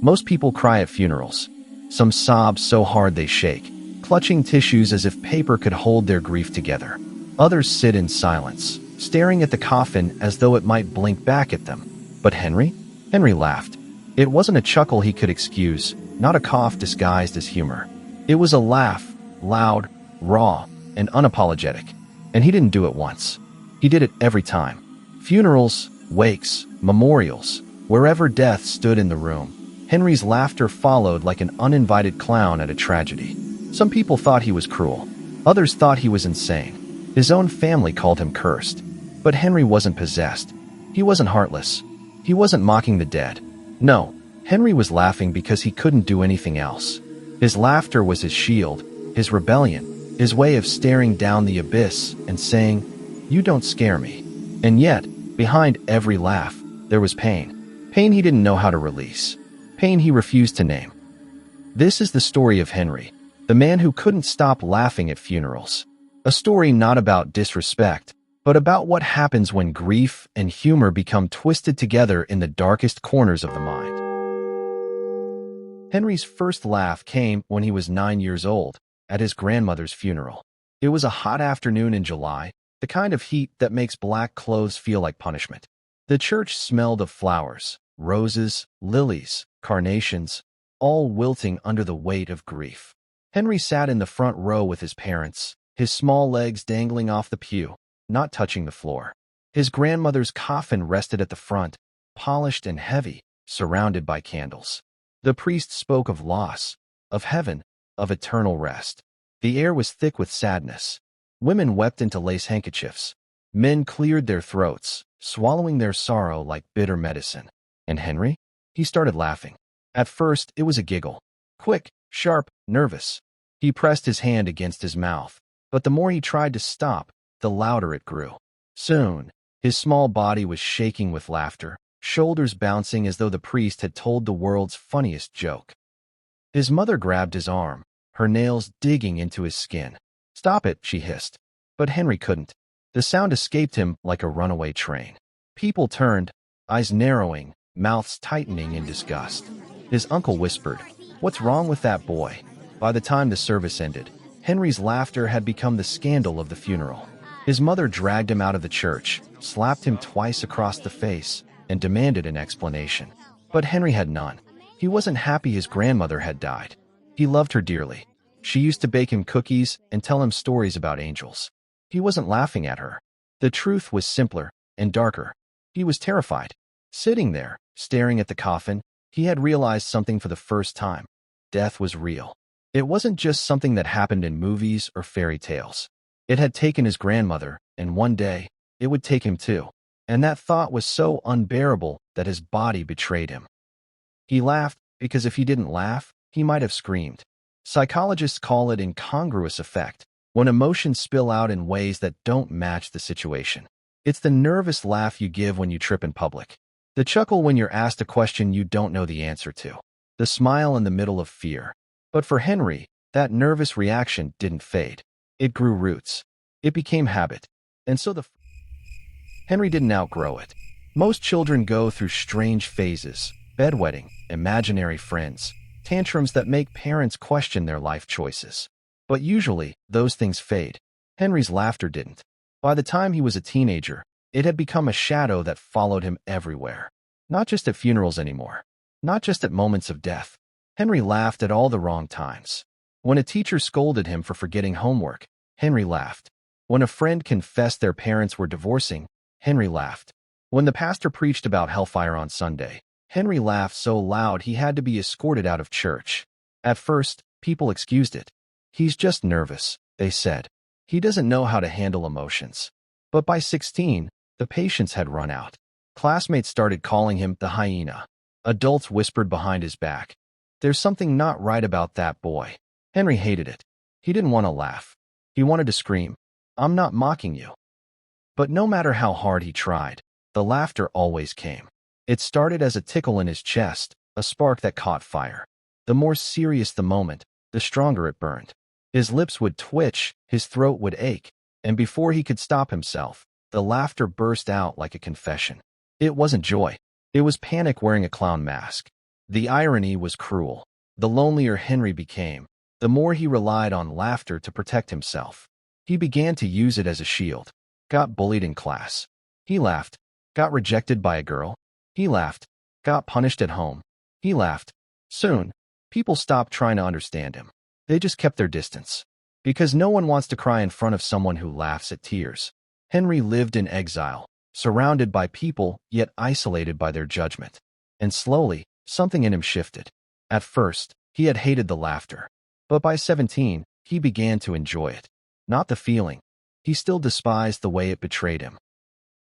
Most people cry at funerals. Some sob so hard they shake, clutching tissues as if paper could hold their grief together. Others sit in silence, staring at the coffin as though it might blink back at them. But Henry? Henry laughed. It wasn't a chuckle he could excuse, not a cough disguised as humor. It was a laugh, loud, raw, and unapologetic. And he didn't do it once. He did it every time. Funerals, wakes, memorials, wherever death stood in the room. Henry's laughter followed like an uninvited clown at a tragedy. Some people thought he was cruel. Others thought he was insane. His own family called him cursed. But Henry wasn't possessed. He wasn't heartless. He wasn't mocking the dead. No, Henry was laughing because he couldn't do anything else. His laughter was his shield, his rebellion, his way of staring down the abyss and saying, "You don't scare me." And yet, behind every laugh, there was pain. Pain he didn't know how to release. Pain he refused to name. This is the story of Henry, the man who couldn't stop laughing at funerals. A story not about disrespect, but about what happens when grief and humor become twisted together in the darkest corners of the mind. Henry's first laugh came when he was 9 years old, at his grandmother's funeral. It was a hot afternoon in July, the kind of heat that makes black clothes feel like punishment. The church smelled of flowers, roses, lilies, carnations, all wilting under the weight of grief. Henry sat in the front row with his parents, his small legs dangling off the pew, not touching the floor. His grandmother's coffin rested at the front, polished and heavy, surrounded by candles. The priest spoke of loss, of heaven, of eternal rest. The air was thick with sadness. Women wept into lace handkerchiefs. Men cleared their throats, swallowing their sorrow like bitter medicine. And Henry? He started laughing. At first, it was a giggle. Quick, sharp, nervous. He pressed his hand against his mouth, but the more he tried to stop, the louder it grew. Soon, his small body was shaking with laughter, shoulders bouncing as though the priest had told the world's funniest joke. His mother grabbed his arm, her nails digging into his skin. "Stop it," she hissed. But Henry couldn't. The sound escaped him like a runaway train. People turned, eyes narrowing, mouths tightening in disgust. His uncle whispered, "What's wrong with that boy?" By the time the service ended, Henry's laughter had become the scandal of the funeral. His mother dragged him out of the church, slapped him twice across the face, and demanded an explanation. But Henry had none. He wasn't happy his grandmother had died. He loved her dearly. She used to bake him cookies and tell him stories about angels. He wasn't laughing at her. The truth was simpler and darker. He was terrified. Sitting there, staring at the coffin, he had realized something for the first time. Death was real. It wasn't just something that happened in movies or fairy tales. It had taken his grandmother, and one day, it would take him too. And that thought was so unbearable that his body betrayed him. He laughed because if he didn't laugh, he might have screamed. Psychologists call it incongruous effect, when emotions spill out in ways that don't match the situation. It's the nervous laugh you give when you trip in public. The chuckle when you're asked a question you don't know the answer to. The smile in the middle of fear. But for Henry, that nervous reaction didn't fade. It grew roots. It became habit. And so Henry didn't outgrow it. Most children go through strange phases: bedwetting, imaginary friends, tantrums that make parents question their life choices. But usually, those things fade. Henry's laughter didn't. By the time he was a teenager, it had become a shadow that followed him everywhere. Not just at funerals anymore. Not just at moments of death. Henry laughed at all the wrong times. When a teacher scolded him for forgetting homework, Henry laughed. When a friend confessed their parents were divorcing, Henry laughed. When the pastor preached about hellfire on Sunday, Henry laughed so loud he had to be escorted out of church. At first, people excused it. "He's just nervous," they said. "He doesn't know how to handle emotions." But by 16, the patience had run out. Classmates started calling him the hyena. Adults whispered behind his back, "There's something not right about that boy." Henry hated it. He didn't want to laugh. He wanted to scream, "I'm not mocking you." But no matter how hard he tried, the laughter always came. It started as a tickle in his chest, a spark that caught fire. The more serious the moment, the stronger it burned. His lips would twitch, his throat would ache, and before he could stop himself, the laughter burst out like a confession. It wasn't joy. It was panic wearing a clown mask. The irony was cruel. The lonelier Henry became, the more he relied on laughter to protect himself. He began to use it as a shield. Got bullied in class. He laughed. Got rejected by a girl. He laughed. Got punished at home. He laughed. Soon, people stopped trying to understand him. They just kept their distance. Because no one wants to cry in front of someone who laughs at tears. Henry lived in exile, surrounded by people, yet isolated by their judgment. And slowly, something in him shifted. At first, he had hated the laughter. But by 17, he began to enjoy it. Not the feeling. He still despised the way it betrayed him.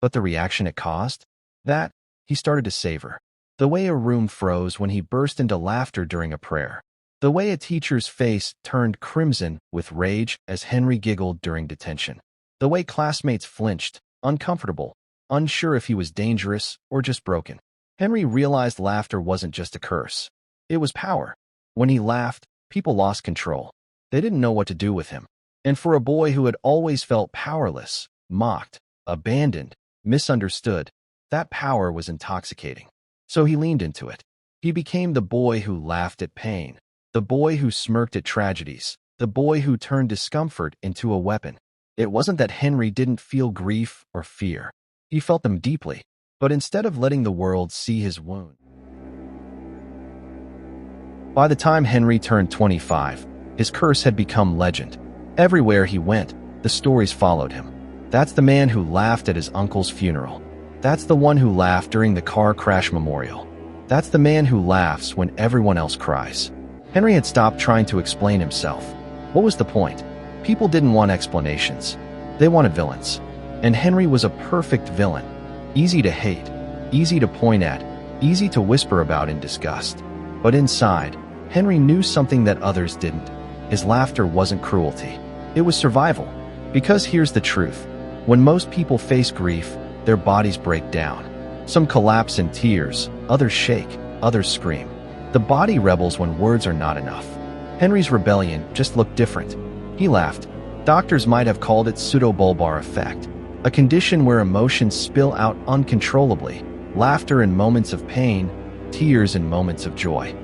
But the reaction it caused? That, he started to savor. The way a room froze when he burst into laughter during a prayer. The way a teacher's face turned crimson with rage as Henry giggled during detention. The way classmates flinched, uncomfortable, unsure if he was dangerous or just broken. Henry realized laughter wasn't just a curse. It was power. When he laughed, people lost control. They didn't know what to do with him. And for a boy who had always felt powerless, mocked, abandoned, misunderstood, that power was intoxicating. So he leaned into it. He became the boy who laughed at pain, the boy who smirked at tragedies, the boy who turned discomfort into a weapon. It wasn't that Henry didn't feel grief or fear. He felt them deeply, but instead of letting the world see his wound. By the time Henry turned 25, his curse had become legend. Everywhere he went, the stories followed him. That's the man who laughed at his uncle's funeral. That's the one who laughed during the car crash memorial. That's the man who laughs when everyone else cries. Henry had stopped trying to explain himself. What was the point? People didn't want explanations. They wanted villains. And Henry was a perfect villain. Easy to hate, easy to point at, easy to whisper about in disgust. But inside, Henry knew something that others didn't. His laughter wasn't cruelty. It was survival. Because here's the truth. When most people face grief, their bodies break down. Some collapse in tears, others shake, others scream. The body rebels when words are not enough. Henry's rebellion just looked different. He laughed. Doctors might have called it pseudobulbar effect, a condition where emotions spill out uncontrollably, laughter in moments of pain, tears in moments of joy.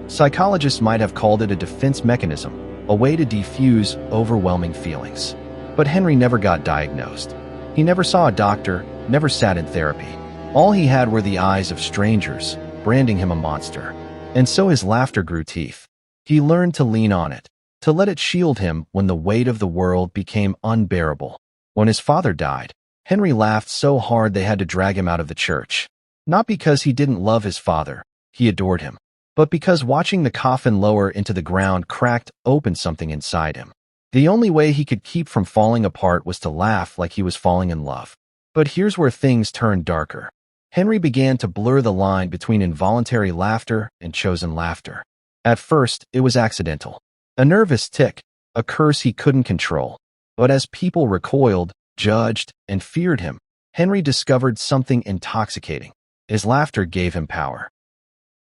Psychologists might have called it a defense mechanism, a way to defuse overwhelming feelings. But Henry never got diagnosed. He never saw a doctor, never sat in therapy. All he had were the eyes of strangers, branding him a monster. And so his laughter grew teeth. He learned to lean on it, to let it shield him when the weight of the world became unbearable. When his father died, Henry laughed so hard they had to drag him out of the church. Not because he didn't love his father, he adored him, but because watching the coffin lower into the ground cracked open something inside him. The only way he could keep from falling apart was to laugh like he was falling in love. But here's where things turned darker. Henry began to blur the line between involuntary laughter and chosen laughter. At first, it was accidental. A nervous tic, a curse he couldn't control. But as people recoiled, judged, and feared him, Henry discovered something intoxicating. His laughter gave him power.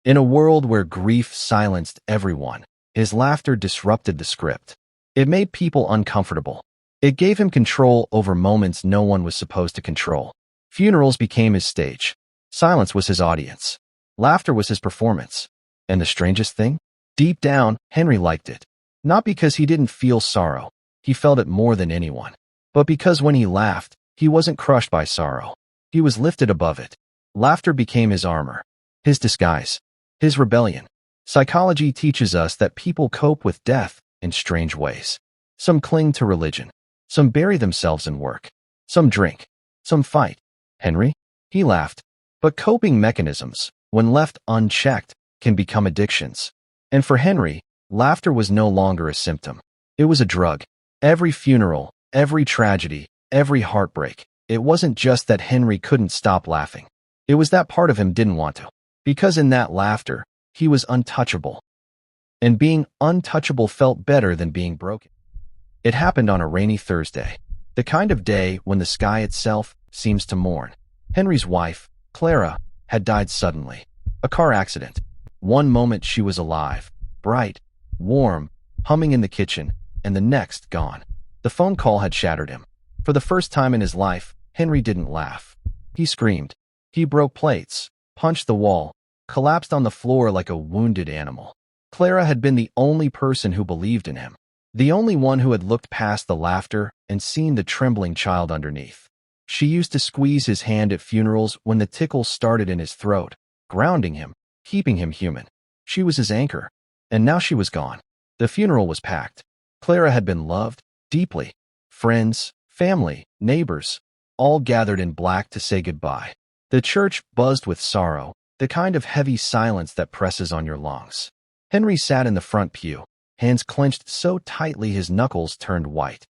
In a world where grief silenced everyone, his laughter disrupted the script. It made people uncomfortable. It gave him control over moments no one was supposed to control. Funerals became his stage. Silence was his audience. Laughter was his performance. And the strangest thing? Deep down, Henry liked it. Not because he didn't feel sorrow. He felt it more than anyone. But because when he laughed, he wasn't crushed by sorrow. He was lifted above it. Laughter became his armor, his disguise, his rebellion. Psychology teaches us that people cope with death in strange ways. Some cling to religion. Some bury themselves in work. Some drink. Some fight. Henry? He laughed. But coping mechanisms, when left unchecked, can become addictions. And for Henry, laughter was no longer a symptom. It was a drug. Every funeral, every tragedy, every heartbreak. It wasn't just that Henry couldn't stop laughing. It was that part of him didn't want to. Because in that laughter, he was untouchable. And being untouchable felt better than being broken. It happened on a rainy Thursday, the kind of day when the sky itself seems to mourn. Henry's wife, Clara, had died suddenly. A car accident. One moment she was alive, bright, warm, humming in the kitchen, and the next gone. The phone call had shattered him. For the first time in his life, Henry didn't laugh. He screamed. He broke plates, punched the wall, collapsed on the floor like a wounded animal. Clara had been the only person who believed in him, the only one who had looked past the laughter and seen the trembling child underneath. She used to squeeze his hand at funerals when the tickle started in his throat, grounding him, keeping him human. She was his anchor, and now she was gone. The funeral was packed. Clara had been loved deeply. Friends, family, neighbors, all gathered in black to say goodbye. The church buzzed with sorrow, the kind of heavy silence that presses on your lungs. Henry sat in the front pew, hands clenched so tightly his knuckles turned white.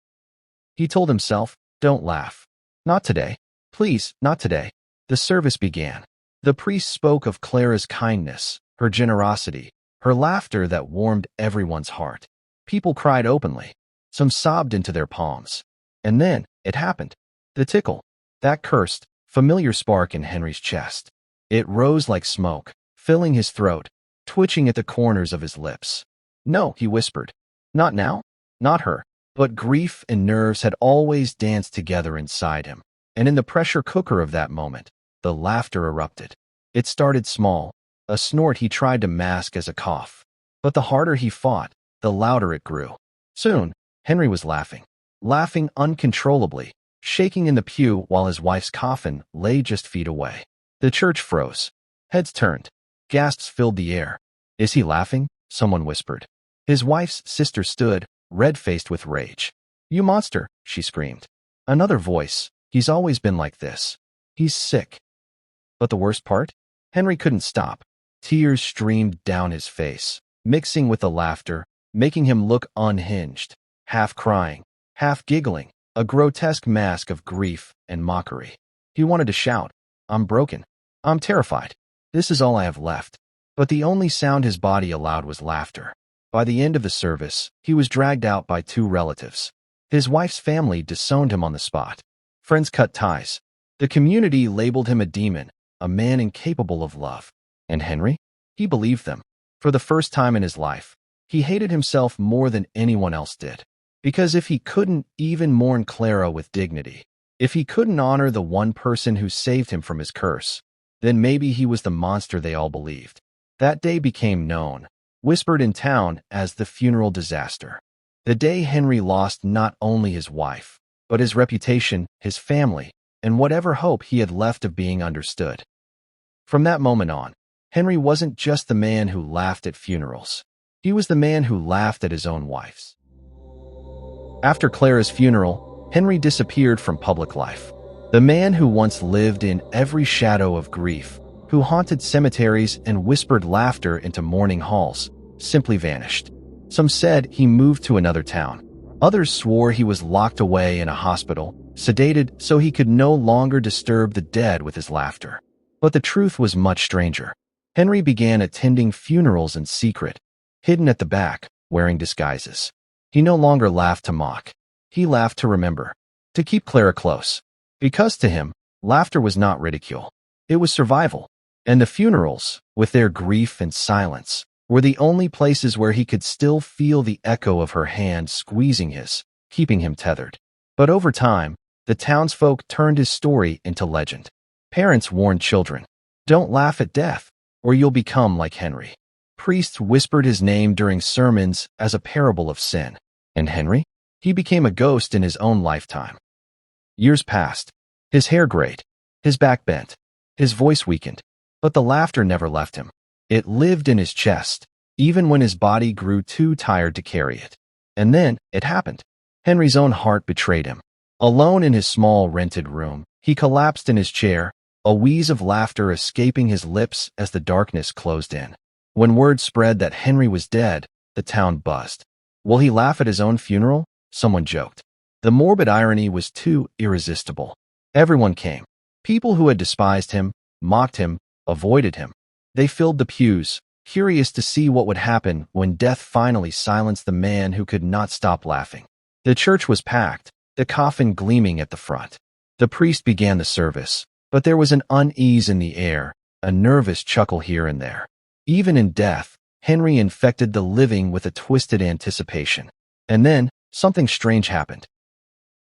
He told himself, "Don't laugh. Not today. Please, not today." The service began. The priest spoke of Clara's kindness, her generosity, her laughter that warmed everyone's heart. People cried openly. Some sobbed into their palms. And then, it happened. The tickle. That cursed, familiar spark in Henry's chest. It rose like smoke, filling his throat, twitching at the corners of his lips. "No," he whispered. "Not now. Not her." But grief and nerves had always danced together inside him, and in the pressure cooker of that moment, the laughter erupted. It started small, a snort he tried to mask as a cough. But the harder he fought, the louder it grew. Soon, Henry was laughing uncontrollably, shaking in the pew while his wife's coffin lay just feet away. The church froze. Heads turned. Gasps filled the air. "Is he laughing?" someone whispered. His wife's sister stood, red-faced with rage. "You monster," she screamed. Another voice, "He's always been like this. He's sick." But the worst part? Henry couldn't stop. Tears streamed down his face, mixing with the laughter, making him look unhinged, half crying, half giggling, a grotesque mask of grief and mockery. He wanted to shout, "I'm broken. I'm terrified. This is all I have left." But the only sound his body allowed was laughter. By the end of the service, he was dragged out by two relatives. His wife's family disowned him on the spot. Friends cut ties. The community labeled him a demon, a man incapable of love. And Henry? He believed them. For the first time in his life, he hated himself more than anyone else did. Because if he couldn't even mourn Clara with dignity, if he couldn't honor the one person who saved him from his curse, then maybe he was the monster they all believed. That day became known, whispered in town as the funeral disaster. The day Henry lost not only his wife, but his reputation, his family, and whatever hope he had left of being understood. From that moment on, Henry wasn't just the man who laughed at funerals. He was the man who laughed at his own wife's. After Clara's funeral, Henry disappeared from public life. The man who once lived in every shadow of grief, who haunted cemeteries and whispered laughter into mourning halls, simply vanished. Some said he moved to another town. Others swore he was locked away in a hospital, sedated so he could no longer disturb the dead with his laughter. But the truth was much stranger. Henry began attending funerals in secret, hidden at the back, wearing disguises. He no longer laughed to mock. He laughed to remember, to keep Clara close. Because to him, laughter was not ridicule. It was survival. And the funerals, with their grief and silence, were the only places where he could still feel the echo of her hand squeezing his, keeping him tethered. But over time, the townsfolk turned his story into legend. Parents warned children, "Don't laugh at death, or you'll become like Henry." Priests whispered his name during sermons as a parable of sin. And Henry? He became a ghost in his own lifetime. Years passed. His hair grayed. His back bent. His voice weakened. But the laughter never left him. It lived in his chest, even when his body grew too tired to carry it. And then, it happened. Henry's own heart betrayed him. Alone in his small rented room, he collapsed in his chair, a wheeze of laughter escaping his lips as the darkness closed in. When word spread that Henry was dead, the town buzzed. Will he laugh at his own funeral? Someone joked. The morbid irony was too irresistible. Everyone came. People who had despised him, mocked him, avoided him. They filled the pews, curious to see what would happen when death finally silenced the man who could not stop laughing. The church was packed, the coffin gleaming at the front. The priest began the service, but there was an unease in the air, a nervous chuckle here and there. Even in death, Henry infected the living with a twisted anticipation. And then, something strange happened.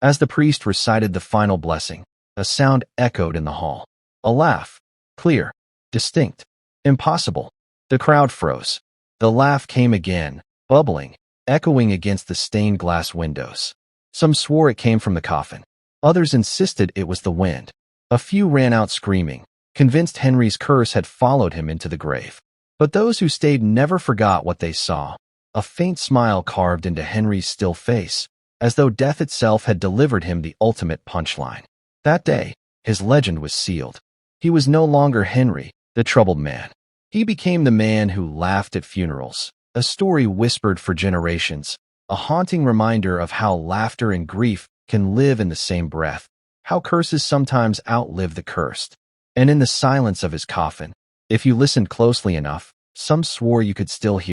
As the priest recited the final blessing, a sound echoed in the hall. A laugh. Clear. Distinct. Impossible. The crowd froze. The laugh came again, bubbling, echoing against the stained glass windows. Some swore it came from the coffin. Others insisted it was the wind. A few ran out screaming, convinced Henry's curse had followed him into the grave. But those who stayed never forgot what they saw. A faint smile carved into Henry's still face, as though death itself had delivered him the ultimate punchline. That day, his legend was sealed. He was no longer Henry, the troubled man. He became the man who laughed at funerals, a story whispered for generations, a haunting reminder of how laughter and grief can live in the same breath, how curses sometimes outlive the cursed. And in the silence of his coffin, if you listened closely enough, some swore you could still hear